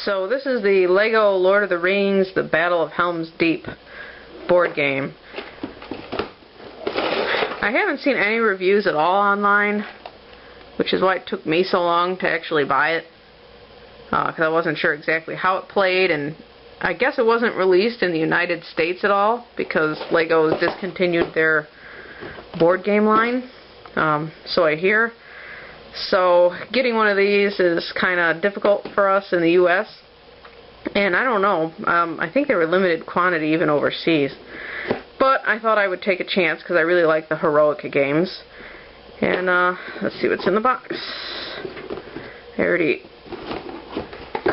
so this is the Lego Lord of the Rings, The Battle of Helms Deep board game. I haven't seen any reviews at all online, which is why it took me so long to actually buy it, because I wasn't sure exactly how it played, and I guess it wasn't released in the United States at all, because Lego discontinued their board game line, so I hear. So getting one of these is kind of difficult for us in the US, and I don't know, I think they were limited quantity even overseas, but I thought I would take a chance because I really like the Heroica games. And let's see what's in the box. I already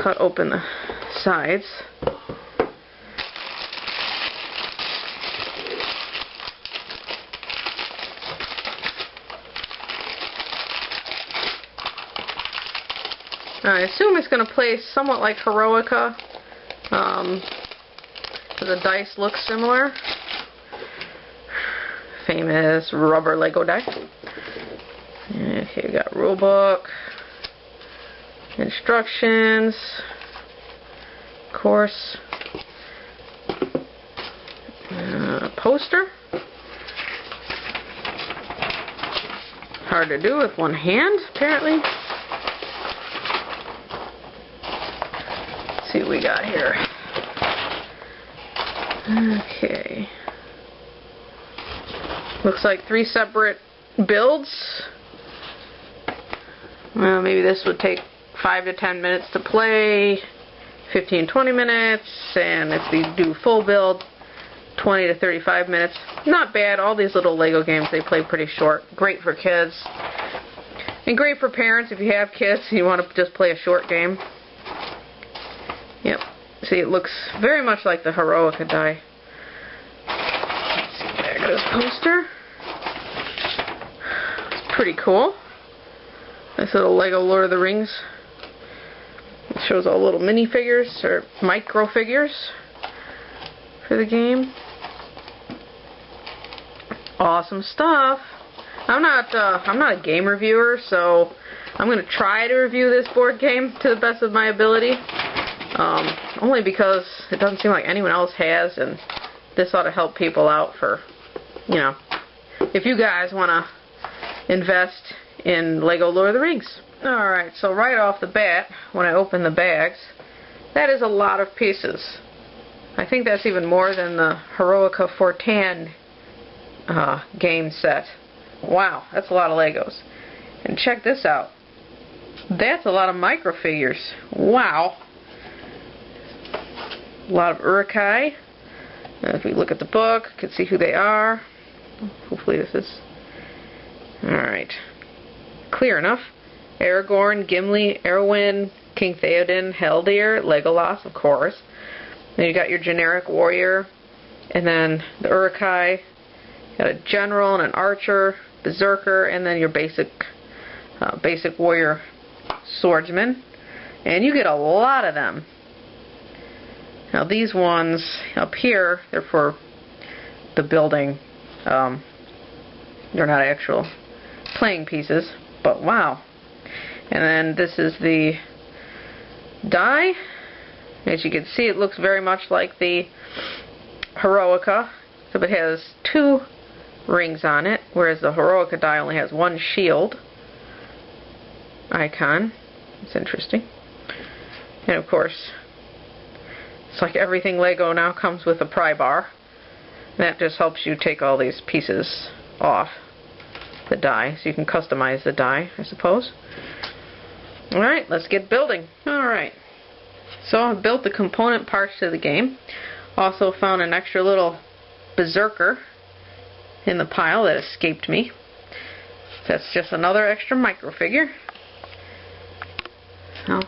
cut open the sides. I assume it's going to play somewhat like Heroica, the dice look similar. Famous rubber Lego dice. Okay, we got rule book, instructions, of course, poster. Hard to do with one hand, apparently. Let's see what we got here. Okay. Looks like 3 separate builds. Well, maybe this would take 5 to 10 minutes to play, 15-20 minutes, and if you do full build, 20 to 35 minutes. Not bad. All these little Lego games, they play pretty short. Great for kids. And great for parents if you have kids and you want to just play a short game. Yep. See, it looks very much like the Heroica die. Let's see, there goes poster. It's pretty cool. Nice little Lego Lord of the Rings. It shows all little minifigures or micro figures for the game. Awesome stuff. I'm not a game reviewer, so I'm going to try to review this board game to the best of my ability. Only because it doesn't seem like anyone else has, and this ought to help people out for, you know, if you guys want to invest in Lego Lord of the Rings. Alright, so right off the bat, when I open the bags, that is a lot of pieces. I think that's even more than the Heroica Fortan game set. Wow, that's a lot of Legos. And check this out. That's a lot of microfigures. Wow. A lot of Urukai. If we look at the book, you can see who they are. Hopefully this is... Alright. Clear enough. Aragorn, Gimli, Arwen, King Theoden, Haldir, Legolas, of course. Then you got your generic warrior, and then the Urukai. You got a general and an archer, berserker, and then your basic warrior swordsman. And you get a lot of them. Now these ones up here, they're for the building. They're not actual playing pieces, but wow. And then this is the die. As you can see, it looks very much like the Heroica, except it has 2 rings on it, whereas the Heroica die only has 1 shield icon. It's interesting. And of course, it's like everything Lego now comes with a pry bar. And that just helps you take all these pieces off the die, so you can customize the die, I suppose. Alright, let's get building. Alright, so I've built the component parts to the game. Also found an extra little berserker in the pile that escaped me. That's just another extra microfigure. So,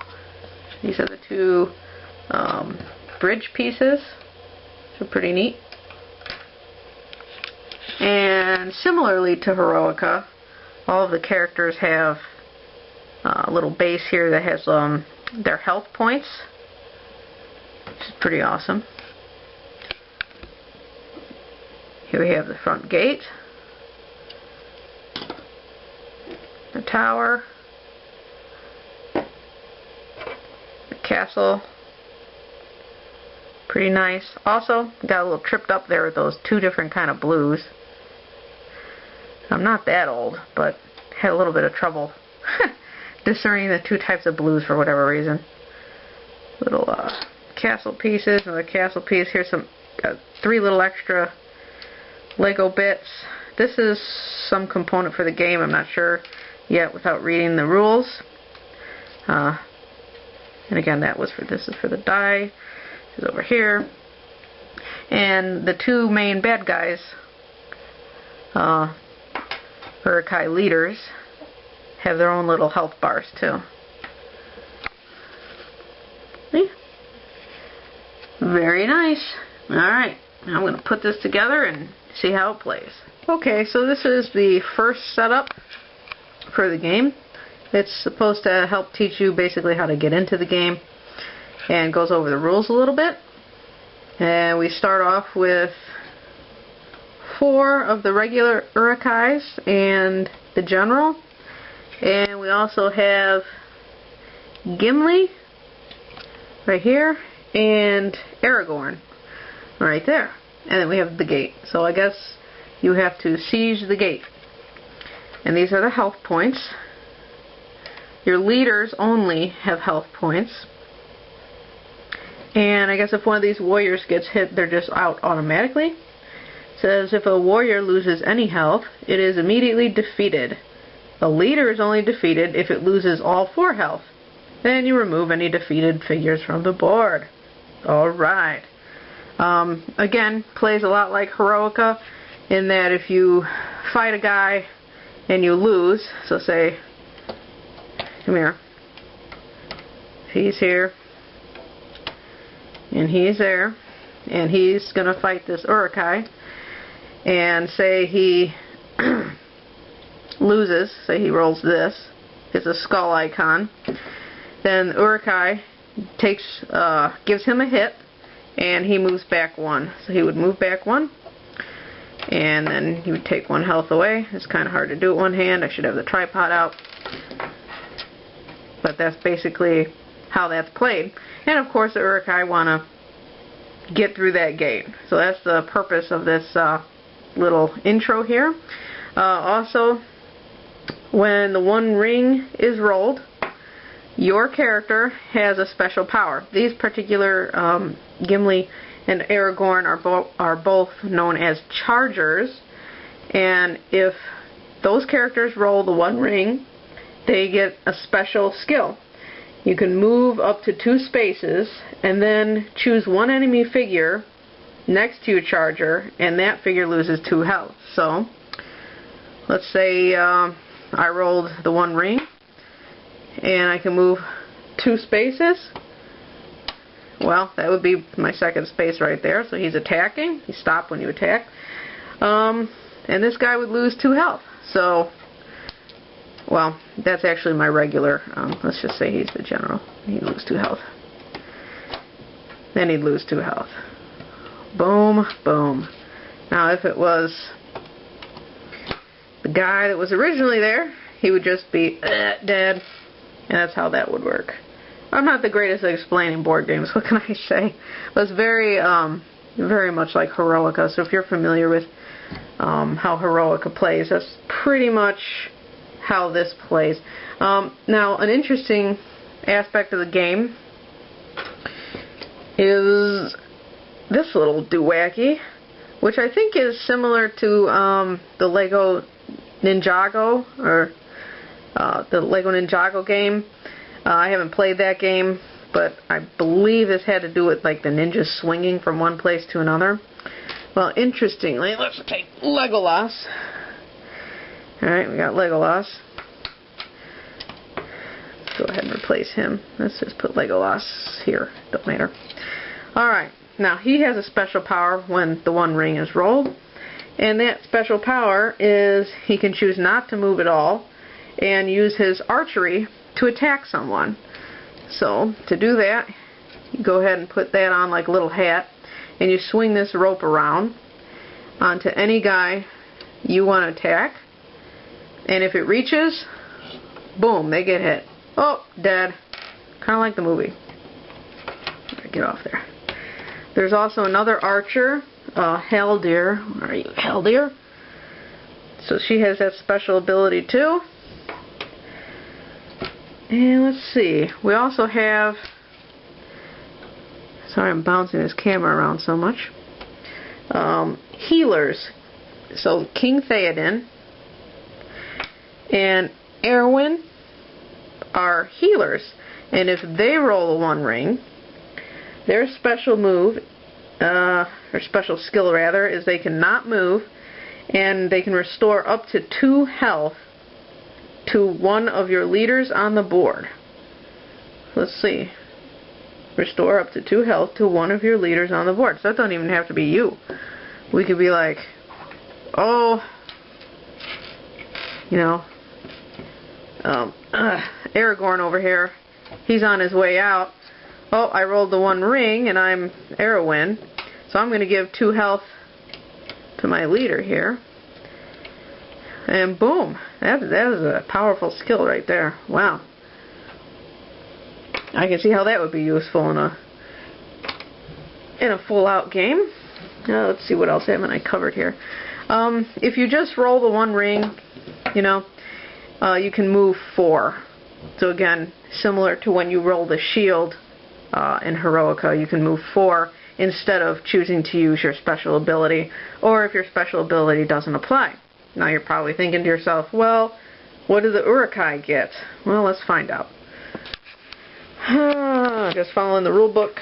these are the 2 bridge pieces. So pretty neat. And similarly to Heroica, all of the characters have a little base here that has their health points, which is pretty awesome. Here we have the front gate, the tower, the castle. Pretty nice. Also, got a little tripped up there with those two different kind of blues. I'm not that old, but had a little bit of trouble discerning the two types of blues for whatever reason. Little castle pieces, another castle piece. Here's some 3 little extra Lego bits. This is some component for the game. I'm not sure yet without reading the rules. And again, this is for the die. Is over here. And the 2 main bad guys, Urukai leaders, have their own little health bars too. See? Very nice. Alright, I'm going to put this together and see how it plays. Okay, so this is the first setup for the game. It's supposed to help teach you basically how to get into the game, and goes over the rules a little bit. And we start off with 4 of the regular Urukais and the general. And we also have Gimli right here and Aragorn right there. And then we have the gate. So I guess you have to siege the gate. And these are the health points. Your leaders only have health points. And I guess if one of these warriors gets hit, they're just out automatically. It says if a warrior loses any health, it is immediately defeated. The leader is only defeated if it loses all 4 health. Then you remove any defeated figures from the board. Alright. Again, plays a lot like Heroica in that if you fight a guy and you lose, so say, come here, he's here, and he's there, and he's going to fight this Urukai, and say he loses, say he rolls this, it's a skull icon, then Urukai gives him a hit, and he moves back 1. So he would move back 1, and then he would take 1 health away. It's kind of hard to do with one hand. I should have the tripod out. But that's basically how that's played. And of course the Urukai want to get through that gate. So that's the purpose of this little intro here. Also, when the 1 ring is rolled, your character has a special power. These particular Gimli and Aragorn are both known as chargers, and if those characters roll the 1 ring, they get a special skill. You can move up to 2 spaces and then choose 1 enemy figure next to your charger, and that figure loses 2 health. So let's say I rolled the 1 ring and I can move 2 spaces. Well, that would be my second space right there. So he's attacking. He stopped when you attack. And this guy would lose 2 health. So, well, that's actually my regular. Let's just say he's the general. He'd lose 2 health. Then he'd lose 2 health. Boom, boom. Now, if it was the guy that was originally there, he would just be dead. And that's how that would work. I'm not the greatest at explaining board games, what can I say? But it's very, very much like Heroica, so if you're familiar with how Heroica plays, that's pretty much how this plays. Now, an interesting aspect of the game is this little doowacky, which I think is similar to the Lego Ninjago, or the Lego Ninjago game. I haven't played that game, but I believe this had to do with like the ninjas swinging from one place to another. Well, interestingly, let's take Legolas. Alright, we got Legolas. Let's go ahead and replace him. Let's just put Legolas here. Don't matter. Alright, now he has a special power when the 1 ring is rolled. And that special power is he can choose not to move at all and use his archery to attack someone. So, to do that, you go ahead and put that on like a little hat, and you swing this rope around onto any guy you want to attack, and if it reaches, boom, they get hit. Oh, dead. Kind of like the movie. get off there. There's also another archer, Helms. Where are you, Helms? So she has that special ability too. And let's see, we also have, sorry I'm bouncing this camera around so much, healers. So King Theoden and Erwin are healers, and if they roll a 1 ring, their special move, or special skill rather, is they cannot move, and they can restore up to 2 health to one of your leaders on the board. Let's see. Restore up to 2 health to one of your leaders on the board. So that don't even have to be you. We could be like, oh, you know, Aragorn over here, he's on his way out. Oh, I rolled the 1 ring and I'm Arwen, so I'm going to give 2 health to my leader here. And boom, that is a powerful skill right there. Wow. I can see how that would be useful in a full-out game. Now let's see what else haven't I covered here. If you just roll the 1 ring, you know, you can move 4. So again, similar to when you roll the shield in Heroica, you can move 4 instead of choosing to use your special ability, or if your special ability doesn't apply. Now you're probably thinking to yourself, well, what do the Uruk-hai get? Well, let's find out. Just following the rule book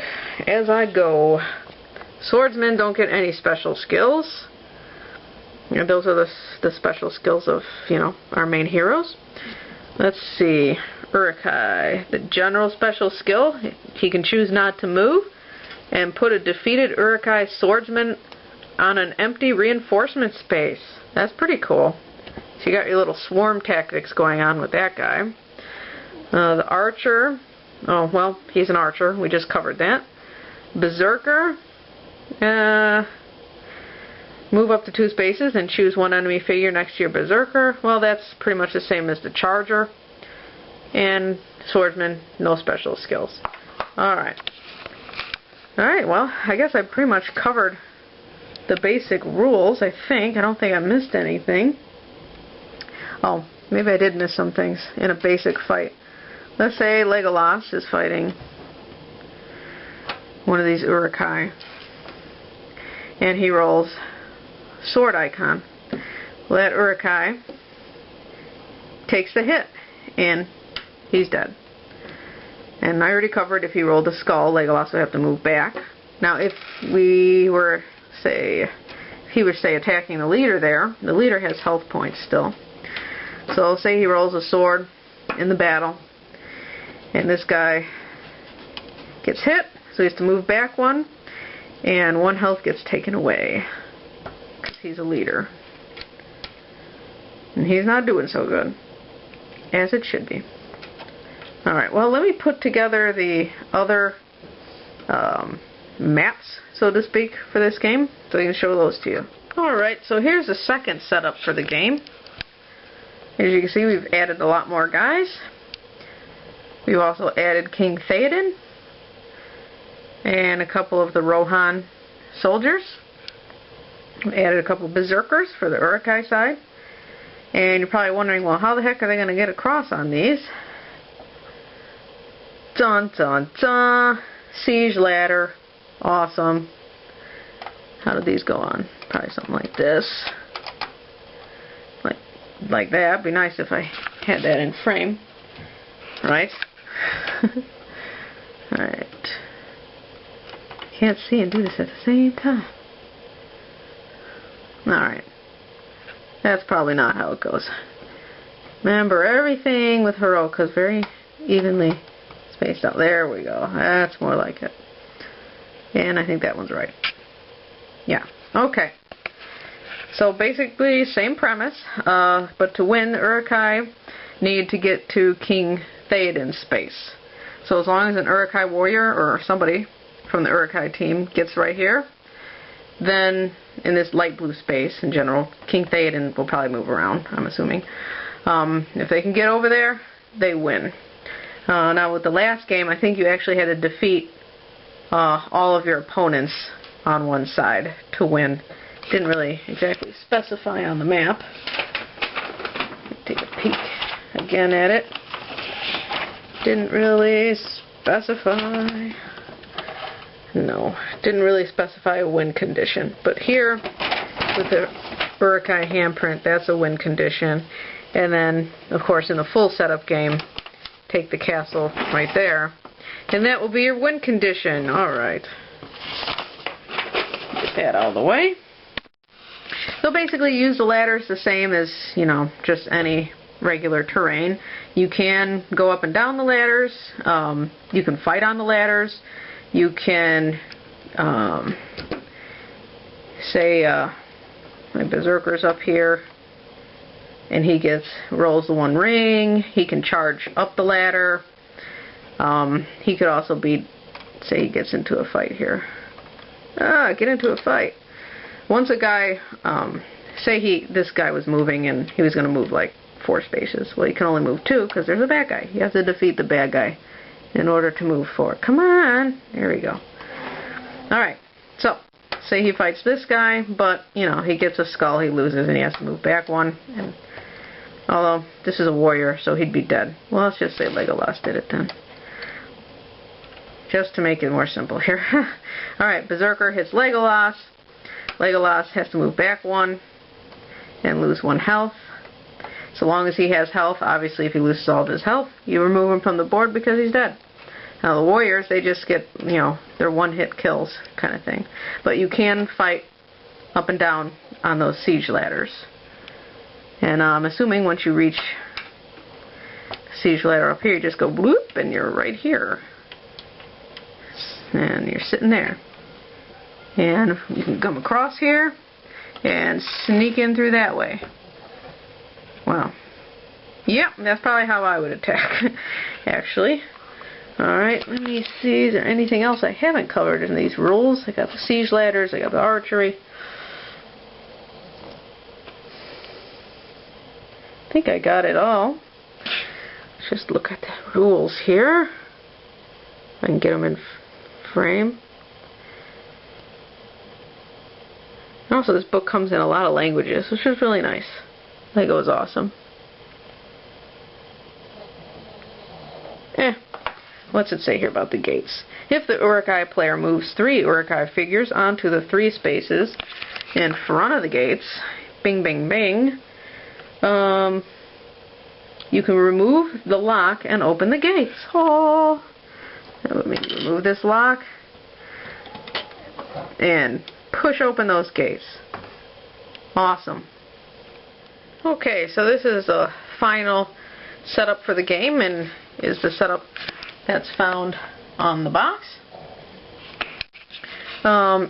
as I go. Swordsmen don't get any special skills. You know, those are the special skills of, you know, our main heroes. Let's see. Uruk-hai. The general special skill, he can choose not to move and put a defeated Uruk-hai swordsman on an empty reinforcement space. That's pretty cool. So you got your little swarm tactics going on with that guy. The archer, oh well, he's an archer. We just covered that. Berserker, move up to 2 spaces and choose 1 enemy figure next to your berserker. Well, that's pretty much the same as the charger. And swordsman, no special skills. Alright. Alright, well, I guess I pretty much covered the basic rules, I think. I don't think I missed anything. Oh, maybe I did miss some things in a basic fight. Let's say Legolas is fighting one of these Uruk-hai, and he rolls sword icon. Well, that Uruk-hai takes the hit, and he's dead. And I already covered if he rolled a skull, Legolas would have to move back. Now, if we were, if he were, attacking the leader there, the leader has health points still. So, say he rolls a sword in the battle, and this guy gets hit, so he has to move back 1, and 1 health gets taken away, because he's a leader. And he's not doing so good, as it should be. Alright, well, let me put together the other maps, so to speak, for this game, so I can show those to you. Alright, so here's the second setup for the game. As you can see, we've added a lot more guys. We've also added King Theoden and a couple of the Rohan soldiers. We added a couple berserkers for the Uruk-hai side. And you're probably wondering, well, how the heck are they going to get across on these? Dun dun dun! Siege ladder. Awesome. How did these go on? Probably something like this. Like that. Be nice if I had that in frame. Right? Alright. Can't see and do this at the same time. Alright. That's probably not how it goes. Remember, everything with Heroica is very evenly spaced out. There we go. That's more like it. And I think that one's right. Yeah. Okay. So basically, same premise, but to win, the Uruk-hai need to get to King Theoden's space. So as long as an Uruk-hai warrior or somebody from the Uruk-hai team gets right here, then in this light blue space in general, King Theoden will probably move around, I'm assuming. If they can get over there, they win. Now with the last game, I think you actually had to defeat all of your opponents on one side to win. Didn't really exactly specify on the map. Take a peek again at it. Didn't really specify. No, didn't really specify a win condition. But here, with the Uruk-hai handprint, that's a win condition. And then, of course, in the full setup game, take the castle right there. And that will be your win condition. Alright. Get that out of the way. So basically use the ladders the same as, you know, just any regular terrain. You can go up and down the ladders. You can fight on the ladders. You can, say, my Berserker's up here, and he rolls the one ring. He can charge up the ladder. He could also say he gets into a fight here. Get into a fight. Once a guy, say this guy was moving and he was going to move like 4 spaces. Well, you can only move 2 because there's a bad guy. You have to defeat the bad guy in order to move forward. Come on! There we go. Alright, so, say he fights this guy, but, you know, he gets a skull, he loses, and he has to move back 1. And, although, this is a warrior, so he'd be dead. Well, let's just say Legolas did it then. Just to make it more simple here. Alright, Berserker hits Legolas. Legolas has to move back 1 and lose 1 health. So long as he has health, obviously if he loses all of his health, you remove him from the board because he's dead. Now the warriors, they just get, you know, they're one-hit kills kind of thing. But you can fight up and down on those siege ladders. And I'm assuming once you reach the siege ladder up here, you just go bloop and you're right here. And you're sitting there. And you can come across here and sneak in through that way. Wow. Yep, that's probably how I would attack, actually. Alright, let me see. Is there anything else I haven't covered in these rules? I got the siege ladders, I got the archery. I think I got it all. Let's just look at the rules here. I can get them in frame. Also, this book comes in a lot of languages, which is really nice. Lego is awesome. What's it say here about the gates? If the Uruk-hai player moves 3 Uruk-hai figures onto the 3 spaces in front of the gates, bing, bing, bing, you can remove the lock and open the gates. Oh, that would mean you remove this lock and push open those gates. Awesome. Okay, so this is the final setup for the game, and is the setup that's found on the box.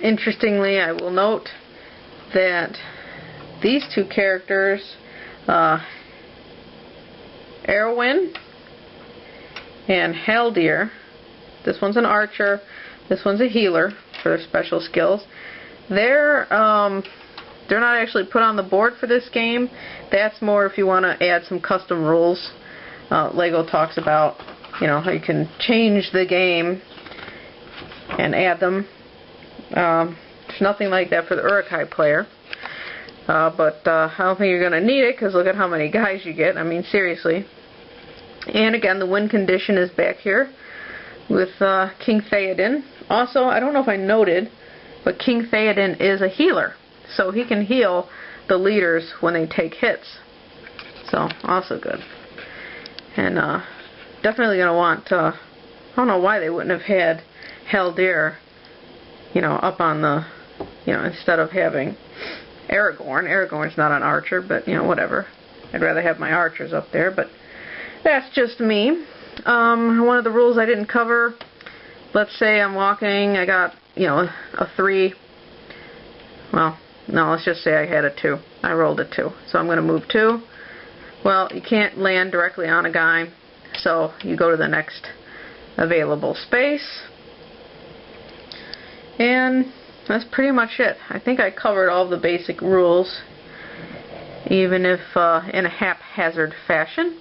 Interestingly, I will note that these 2 characters, Arwen and Haldir, this one's an archer, this one's a healer for their special skills. They're not actually put on the board for this game. That's more if you want to add some custom rules. Lego talks about, you know, how you can change the game and add them. There's nothing like that for the Uruk-hai player. But I don't think you're going to need it, because look at how many guys you get. I mean, seriously. And again, the win condition is back here with King Theoden. Also, I don't know if I noted, but King Theoden is a healer. So he can heal the leaders when they take hits. So, also good. And definitely going to want, I don't know why they wouldn't have had Haldir, you know, up on the, you know, instead of having Aragorn. Aragorn's not an archer, but, you know, whatever. I'd rather have my archers up there, but that's just me. One of the rules I didn't cover, let's say I'm walking, I got, you know, a 3. Well, no, let's just say I had a 2. I rolled a 2. So I'm going to move 2. Well, you can't land directly on a guy, so you go to the next available space. And that's pretty much it. I think I covered all the basic rules, even if in a haphazard fashion.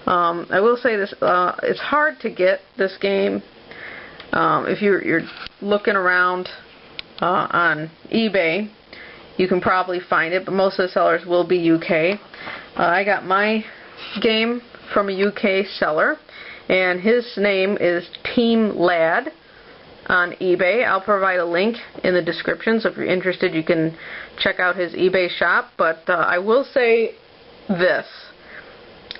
I will say this, it's hard to get this game. if you're looking around on eBay, you can probably find it, but most of the sellers will be UK. I got my game from a UK seller, and his name is Team Lad on eBay. I'll provide a link in the description, so if you're interested you can check out his eBay shop. But I will say this.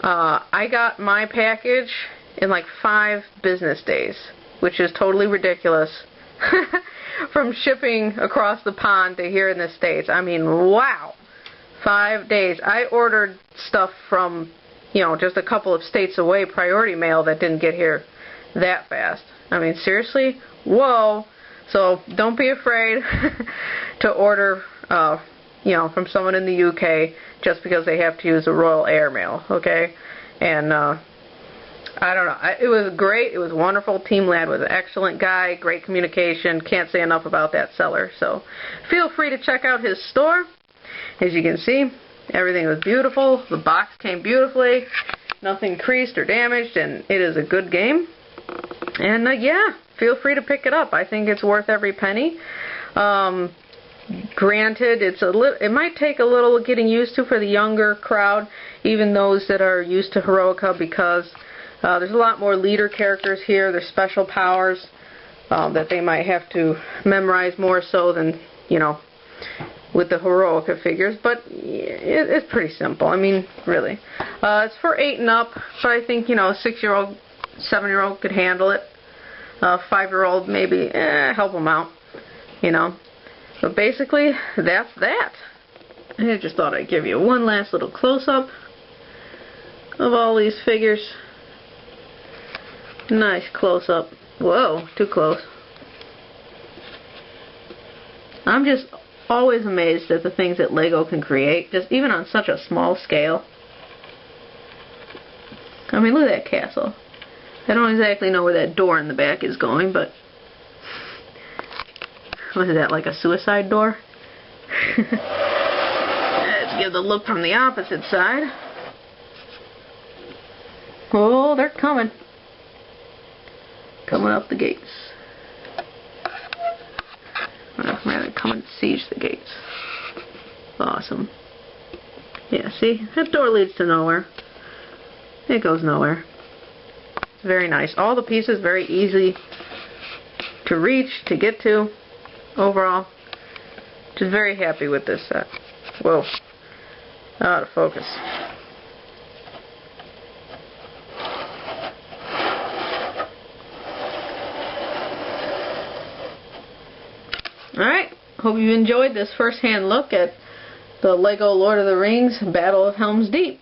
I got my package in like 5 business days, which is totally ridiculous. From shipping across the pond to here in the States. I mean, wow. 5 days. I ordered stuff from, just a couple of states away, priority mail, that didn't get here that fast. I mean, seriously? Whoa. So don't be afraid to order, from someone in the UK just because they have to use a Royal Air mail, okay? And, I don't know. It was great. It was wonderful. Team Lad was an excellent guy. Great communication. Can't say enough about that seller. So feel free to check out his store. As you can see, everything was beautiful. The box came beautifully. Nothing creased or damaged, and it is a good game. And yeah, feel free to pick it up. I think it's worth every penny. Granted, it might take a little getting used to for the younger crowd, even those that are used to Heroica, because there's a lot more leader characters here. There's special powers that they might have to memorize more so than, with the Heroica figures. But it's pretty simple. I mean, really. It's for 8 and up, but I think, a 6-year-old, 7-year-old could handle it. 5-year-old maybe, help them out, But basically, that's that. I just thought I'd give you one last little close-up of all these figures. Nice close-up. Whoa, too close. I'm just always amazed at the things that Lego can create, just even on such a small scale. I mean, look at that castle. I don't exactly know where that door in the back is going, but what is that, like a suicide door? Let's give the look from the opposite side. Oh, they're coming. Coming up the gates. Rather, coming to siege the gates. Awesome. Yeah, see? That door leads to nowhere. It goes nowhere. It's very nice. All the pieces very easy to reach, to get to, overall. Just very happy with this set. Whoa. Out of focus. Alright, hope you enjoyed this first-hand look at the LEGO Lord of the Rings Battle of Helm's Deep.